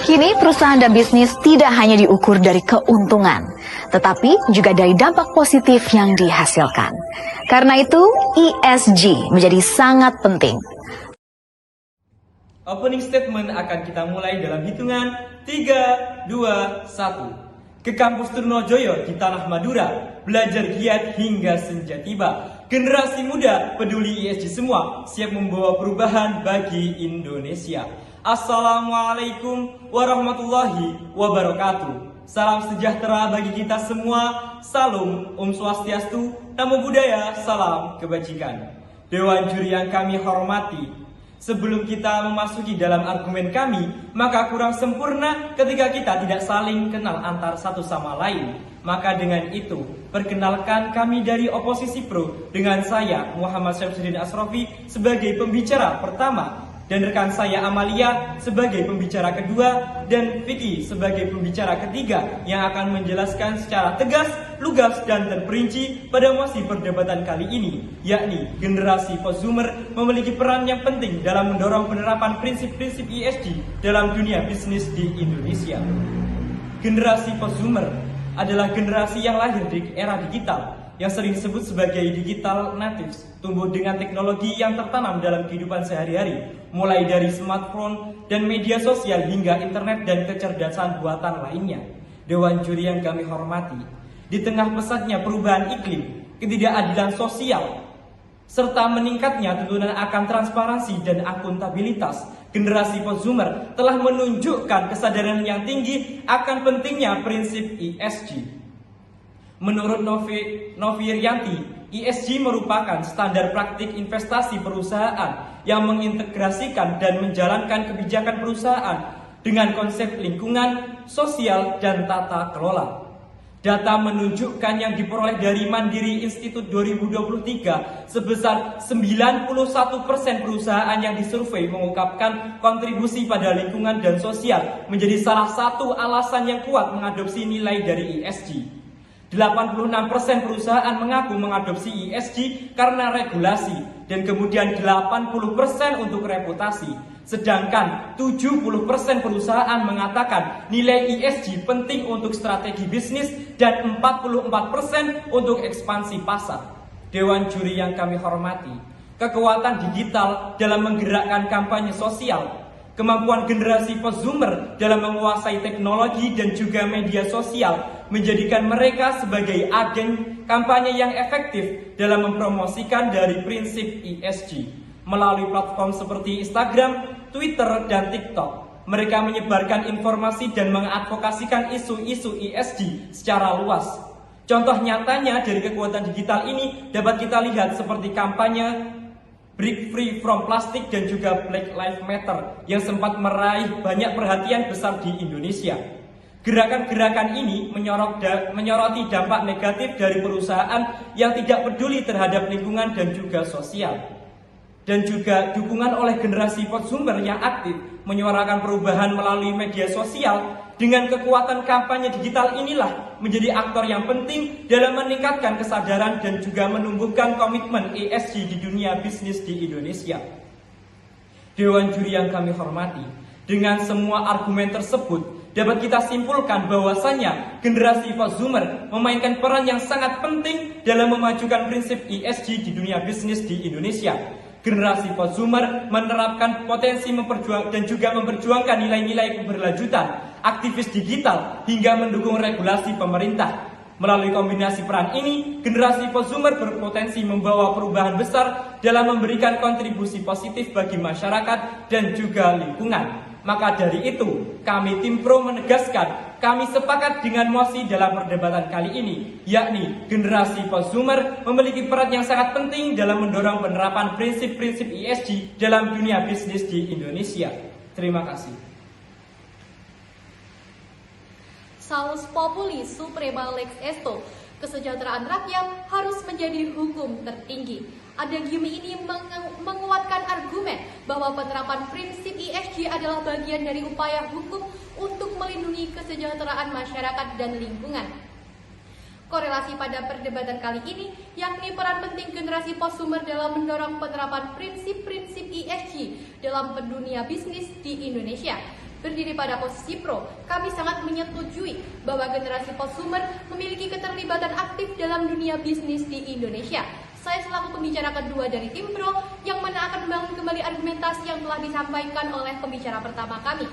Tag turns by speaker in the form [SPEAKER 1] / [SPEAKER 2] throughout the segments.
[SPEAKER 1] Kini perusahaan dan bisnis tidak hanya diukur dari keuntungan, tetapi juga dari dampak positif yang dihasilkan. Karena itu, ESG menjadi sangat penting.
[SPEAKER 2] Opening statement akan kita mulai dalam hitungan 3, 2, 1. Ke kampus Trunojoyo di Tanah Madura, belajar giat hingga senja tiba. Generasi muda peduli ESG semua, siap membawa perubahan bagi Indonesia. Assalamualaikum warahmatullahi wabarakatuh. Salam sejahtera bagi kita semua. Salam Om Swastiastu, Namo Buddhaya, salam kebajikan. Dewan juri yang kami hormati, sebelum kita memasuki dalam argumen kami, maka kurang sempurna ketika kita tidak saling kenal antar satu sama lain. Maka dengan itu, perkenalkan kami dari Oposisi Pro dengan saya Muhammad Syamsuddin Asrofi sebagai pembicara pertama, dan rekan saya Amalia sebagai pembicara kedua, dan Vicky sebagai pembicara ketiga yang akan menjelaskan secara tegas, lugas, dan terperinci pada mosi perdebatan kali ini, yakni generasi post-zoomer memiliki peran yang penting dalam mendorong penerapan prinsip-prinsip ESG dalam dunia bisnis di Indonesia. Generasi post-zoomer adalah generasi yang lahir di era digital, yang sering disebut sebagai digital natives, tumbuh dengan teknologi yang tertanam dalam kehidupan sehari-hari, mulai dari smartphone dan media sosial hingga internet dan kecerdasan buatan lainnya. Dewan juri yang kami hormati, di tengah pesatnya perubahan iklim, ketidakadilan sosial, serta meningkatnya tuntutan akan transparansi dan akuntabilitas, generasi post-zoomer telah menunjukkan kesadaran yang tinggi akan pentingnya prinsip ESG. Menurut Novi Rianti, ESG merupakan standar praktik investasi perusahaan yang mengintegrasikan dan menjalankan kebijakan perusahaan dengan konsep lingkungan, sosial, dan tata kelola. Data menunjukkan yang diperoleh dari Mandiri Institute 2023 sebesar 91% perusahaan yang disurvei mengungkapkan kontribusi pada lingkungan dan sosial menjadi salah satu alasan yang kuat mengadopsi nilai dari ESG. 86% perusahaan mengaku mengadopsi ESG karena regulasi, dan kemudian 80% untuk reputasi. Sedangkan 70% perusahaan mengatakan nilai ESG penting untuk strategi bisnis dan 44% untuk ekspansi pasar. Dewan juri yang kami hormati, kekuatan digital dalam menggerakkan kampanye sosial, kemampuan generasi post-zoomer dalam menguasai teknologi dan juga media sosial menjadikan mereka sebagai agen kampanye yang efektif dalam mempromosikan dari prinsip ESG. Melalui platform seperti Instagram, Twitter, dan TikTok, mereka menyebarkan informasi dan mengadvokasikan isu-isu ESG secara luas. Contoh nyatanya dari kekuatan digital ini dapat kita lihat seperti kampanye Break Free from Plastic dan juga Black Lives Matter yang sempat meraih banyak perhatian besar di Indonesia. Gerakan-gerakan ini menyoroti dampak negatif dari perusahaan yang tidak peduli terhadap lingkungan dan juga sosial. Dan juga dukungan oleh generasi post-zoomer yang aktif menyuarakan perubahan melalui media sosial. Dengan kekuatan kampanye digital inilah menjadi aktor yang penting dalam meningkatkan kesadaran dan juga menumbuhkan komitmen ESG di dunia bisnis di Indonesia. Dewan juri yang kami hormati, dengan semua argumen tersebut dapat kita simpulkan bahwasanya generasi post-zoomer memainkan peran yang sangat penting dalam memajukan prinsip ESG di dunia bisnis di Indonesia. Generasi post-zoomer menerapkan potensi dan juga memperjuangkan nilai-nilai keberlanjutan, aktivis digital, hingga mendukung regulasi pemerintah. Melalui kombinasi peran ini, generasi post-zoomer berpotensi membawa perubahan besar dalam memberikan kontribusi positif bagi masyarakat dan juga lingkungan. Maka dari itu, kami tim Pro menegaskan, kami sepakat dengan mosi dalam perdebatan kali ini, yakni generasi post-zoomer memiliki peran yang sangat penting dalam mendorong penerapan prinsip-prinsip ESG dalam dunia bisnis di Indonesia. Terima kasih.
[SPEAKER 3] Salus populi suprema lex esto. Kesejahteraan rakyat harus menjadi hukum tertinggi. Adagium ini menguatkan argumen bahwa penerapan prinsip ESG adalah bagian dari upaya hukum untuk melindungi kesejahteraan masyarakat dan lingkungan. Korelasi pada perdebatan kali ini yakni peran penting generasi post-zoomer dalam mendorong penerapan prinsip-prinsip ESG dalam dunia bisnis di Indonesia. berdiri pada posisi pro, kami sangat menyetujui bahwa generasi prosumer memiliki keterlibatan aktif dalam dunia bisnis di Indonesia. Saya selaku pembicara kedua dari tim pro yang mana akan membangun kembali argumentasi yang telah disampaikan oleh pembicara pertama kami.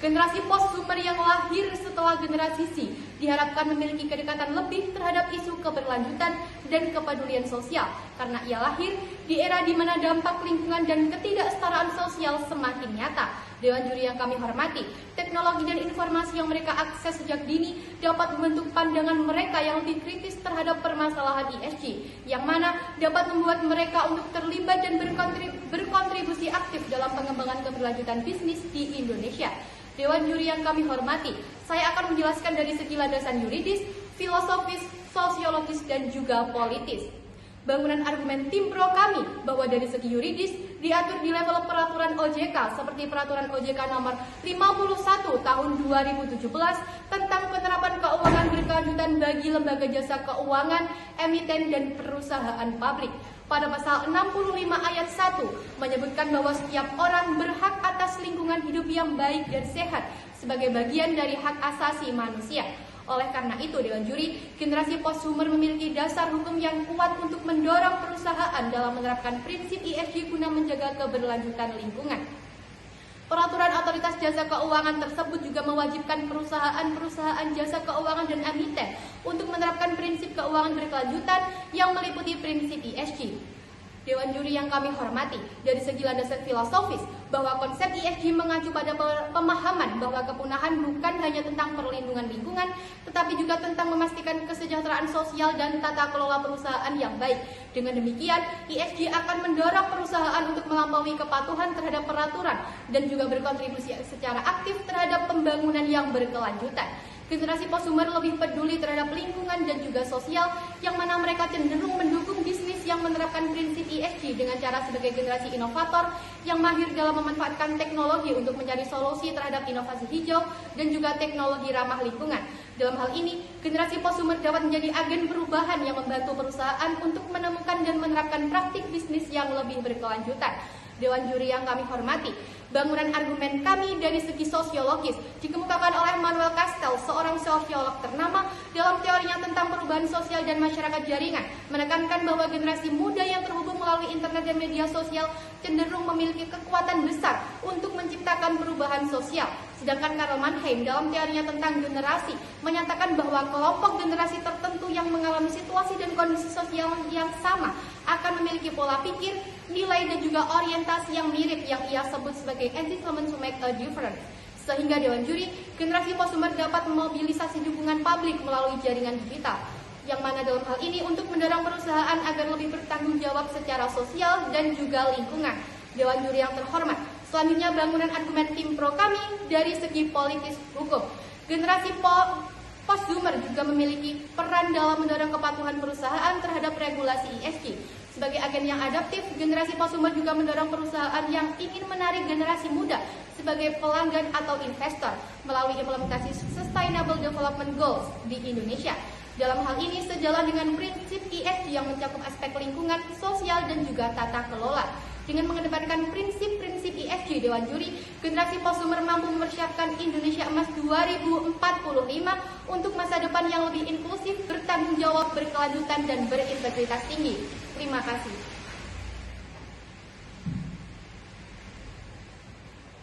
[SPEAKER 3] Generasi prosumer yang lahir setelah generasi C diharapkan memiliki kedekatan lebih terhadap isu keberlanjutan dan kepedulian sosial karena ia lahir di era di mana dampak lingkungan dan ketidaksetaraan sosial semakin nyata. Dewan juri yang kami hormati, teknologi dan informasi yang mereka akses sejak dini dapat membentuk pandangan mereka yang lebih kritis terhadap permasalahan ESG, yang mana dapat membuat mereka untuk terlibat dan berkontribusi aktif dalam pengembangan keberlanjutan bisnis di Indonesia. Dewan juri yang kami hormati, saya akan menjelaskan dari segi landasan yuridis, filosofis, sosiologis, dan juga politis. Bangunan argumen tim pro kami bahwa dari segi yuridis diatur di level peraturan OJK seperti peraturan OJK nomor 51 tahun 2017 tentang penerapan keuangan berkelanjutan bagi lembaga jasa keuangan, emiten, dan perusahaan publik. Pada pasal 65 ayat 1 menyebutkan bahwa setiap orang berhak atas lingkungan hidup yang baik dan sehat sebagai bagian dari hak asasi manusia. Oleh karena itu, Dewan Juri, generasi prosumer memiliki dasar hukum yang kuat untuk mendorong perusahaan dalam menerapkan prinsip ESG guna menjaga keberlanjutan lingkungan. Peraturan otoritas jasa keuangan tersebut juga mewajibkan perusahaan-perusahaan jasa keuangan dan emiten untuk menerapkan prinsip keuangan berkelanjutan yang meliputi prinsip ESG. Dewan juri yang kami hormati, dari segi landasan filosofis, bahwa konsep ESG mengacu pada pemahaman bahwa kepunahan bukan hanya tentang perlindungan lingkungan, tetapi juga tentang memastikan kesejahteraan sosial dan tata kelola perusahaan yang baik. Dengan demikian, ESG akan mendorong perusahaan untuk melampaui kepatuhan terhadap peraturan dan juga berkontribusi secara aktif terhadap pembangunan yang berkelanjutan. Generasi prosumer lebih peduli terhadap lingkungan dan juga sosial, yang mana mereka cenderung mendukung bisnis yang menerapkan prinsip ESG dengan cara sebagai generasi inovator yang mahir dalam memanfaatkan teknologi untuk mencari solusi terhadap inovasi hijau dan juga teknologi ramah lingkungan. Dalam hal ini, generasi prosumer dapat menjadi agen perubahan yang membantu perusahaan untuk menemukan dan menerapkan praktik bisnis yang lebih berkelanjutan. Dewan juri yang kami hormati, bangunan argumen kami dari segi sosiologis dikemukakan oleh Manuel Castells, seorang sosiolog ternama dalam teorinya tentang perubahan sosial dan masyarakat jaringan, menekankan bahwa generasi muda yang terhubung melalui internet dan media sosial cenderung memiliki kekuatan besar untuk menciptakan perubahan sosial. Sedangkan Karl Mannheim dalam teorinya tentang generasi menyatakan bahwa kelompok generasi tertentu yang mengalami situasi dan kondisi sosial yang sama akan memiliki pola pikir, nilai, dan juga orientasi yang mirip yang ia sebut sebagai entitlement to make a difference. Sehingga Dewan Juri, generasi prosumer dapat memobilisasi dukungan publik melalui jaringan digital, yang mana dalam hal ini untuk mendorong perusahaan agar lebih bertanggung jawab secara sosial dan juga lingkungan. Dewan Juri yang terhormat, selanjutnya bangunan argumen tim pro kami dari segi politis hukum. Generasi prosumer juga memiliki peran dalam mendorong kepatuhan perusahaan terhadap regulasi ESG. Sebagai agen yang adaptif, generasi prosumer juga mendorong perusahaan yang ingin menarik generasi muda sebagai pelanggan atau investor melalui implementasi Sustainable Development Goals di Indonesia. Dalam hal ini sejalan dengan prinsip ESG yang mencakup aspek lingkungan, sosial, dan juga tata kelola. Dengan mengedepankan prinsip-prinsip ESG, Dewan Juri, generasi prosumer mampu mempersiapkan Indonesia Emas 2045 untuk masa depan yang lebih inklusif, bertanggung jawab, berkelanjutan, dan berintegritas tinggi. Terima kasih.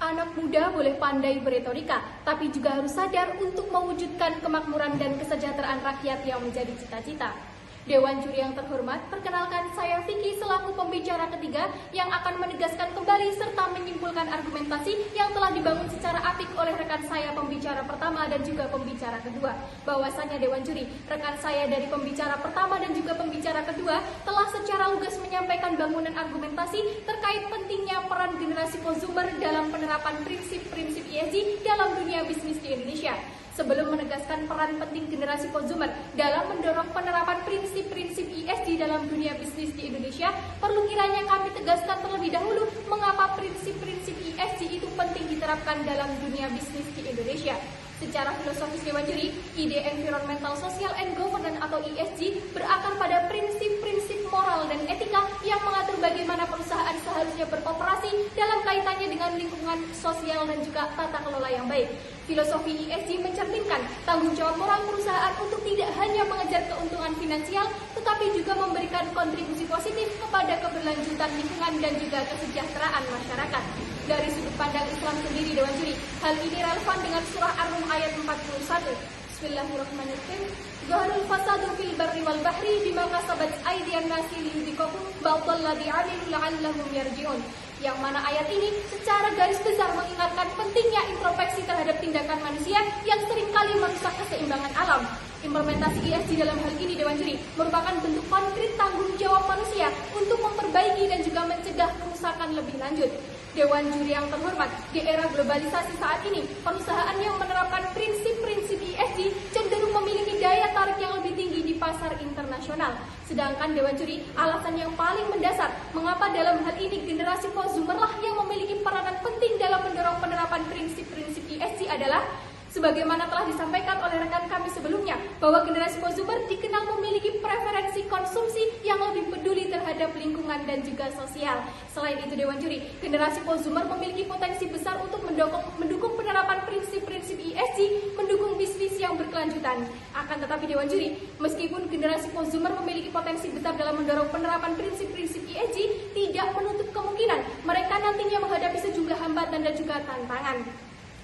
[SPEAKER 3] Anak muda boleh pandai beretorika, tapi juga harus sadar untuk mewujudkan kemakmuran dan kesejahteraan rakyat yang menjadi cita-cita. Dewan Juri yang terhormat, perkenalkan saya Vicky selaku pembicara ketiga yang akan menegaskan kembali serta menyimpulkan argumentasi yang telah dibangun secara apik oleh rekan saya pembicara pertama dan juga pembicara kedua. Bahwasannya Dewan Juri, rekan saya dari pembicara pertama dan juga pembicara kedua telah secara lugas menyampaikan bangunan argumentasi terkait pentingnya peran generasi prosumer dalam penerapan prinsip-prinsip ESG dalam dunia bisnis di Indonesia. Sebelum menegaskan peran penting generasi prosumer dalam mendorong penerapan prinsip-prinsip ESG dalam dunia bisnis di Indonesia, perlu kiranya kami tegaskan terlebih dahulu mengapa prinsip-prinsip ESG itu penting diterapkan dalam dunia bisnis di Indonesia. Secara filosofis Dewan Juri, ide Environmental, Social, and Governance atau ESG berakar pada prinsip-prinsip moral dan etika yang mengatur bagaimana perusahaan seharusnya beroperasi dalam kaitannya dengan lingkungan sosial dan juga tata kelola yang baik. Filosofi ESG mencerminkan tanggung jawab moral perusahaan untuk tidak hanya mengejar keuntungan finansial, tetapi juga memberikan kontribusi positif kepada keberlanjutan lingkungan dan juga kesejahteraan masyarakat. Dari sudut pandang Islam sendiri, Dewan Juri, hal ini relevan dengan surah Ar-Rum ayat 41. Bismillahirrahmanirrahim. Zaharul fasadu fil barri wal bahri bima kasabat aydiyan nasi liyudhikakum ba'dalladzi 'amilu la'allahum yarji'un. Yang mana ayat ini secara garis besar mengingatkan pentingnya introspeksi terhadap tindakan manusia yang seringkali merusak keseimbangan alam. Implementasi ESG dalam hal ini, Dewan Juri, merupakan bentuk konkret tanggung jawab manusia untuk memperbaiki dan juga mencegah kerusakan lebih lanjut. Dewan Juri yang terhormat, di era globalisasi saat ini, perusahaan yang menerapkan prinsip-prinsip ESG cenderung memiliki daya tarik yang lebih tinggi di pasar internasional. Sedangkan Dewan Juri, alasan yang paling mendasar mengapa dalam hal ini generasi prosumer lah yang memiliki peranan penting dalam mendorong penerapan prinsip-prinsip ESG adalah sebagaimana telah disampaikan oleh rekan kami sebelumnya, bahwa generasi prosumer dikenal memiliki preferensi konsumsi yang lebih peduli terhadap lingkungan dan juga sosial. Selain itu, Dewan Juri, generasi prosumer memiliki potensi besar untuk mendukung penerapan prinsip-prinsip ESG, mendukung bisnis yang berkelanjutan. Akan tetapi, Dewan Juri, meskipun generasi prosumer memiliki potensi besar dalam mendorong penerapan prinsip-prinsip ESG, tidak menutup kemungkinan mereka nantinya menghadapi sejumlah hambatan dan juga tantangan.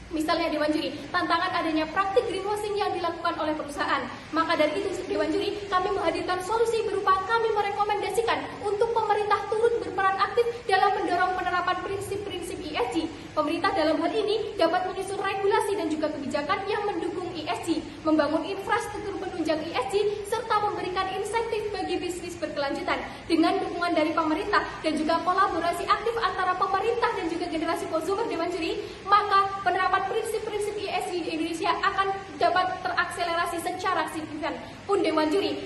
[SPEAKER 3] Misalnya, Dewan Juri, tantangan adanya praktik greenwashing yang dilakukan oleh perusahaan. Maka dari itu, Dewan Juri, kami menghadirkan solusi berupa kami merekomendasikan untuk pemerintah turut berperan aktif dalam mendorong penerapan prinsip-prinsip ESG. Pemerintah dalam hal ini dapat menyusun regulasi dan juga kebijakan yang mendukung ESG, membangun infrastruktur penunjang ESG, serta memberikan insentif bagi bisnis berkelanjutan. Dengan dukungan dari pemerintah dan juga kolaborasi aktif antara pemerintah dan juga generasi prosumer, Dewan Juri, maka penerapan prinsip-prinsip ESG di Indonesia akan dapat terakselerasi secara signifikan. Pun Dewan Juri,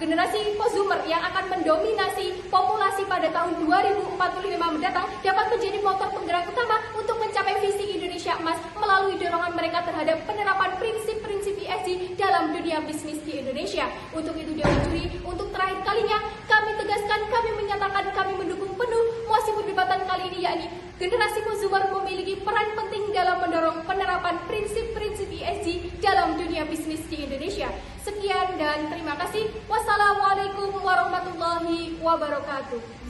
[SPEAKER 3] generasi prosumer yang akan mendominasi populasi pada tahun 2045 mendatang dapat menjadi motor penggerak utama untuk mencapai visi Indonesia Emas melalui dorongan mereka terhadap penerapan prinsip-prinsip ESG dalam dunia bisnis di Indonesia. Untuk itu, Dewan Juri, untuk terakhir kalinya kami tegaskan, kami menyatakan kami mendukung penuh muasi perdebatan kali ini, yakni generasi prosumer memiliki peran penting dalam mendorong penerapan prinsip-prinsip ESG dalam dunia bisnis di Indonesia. Sekian dan terima kasih. Wassalamualaikum warahmatullahi wabarakatuh.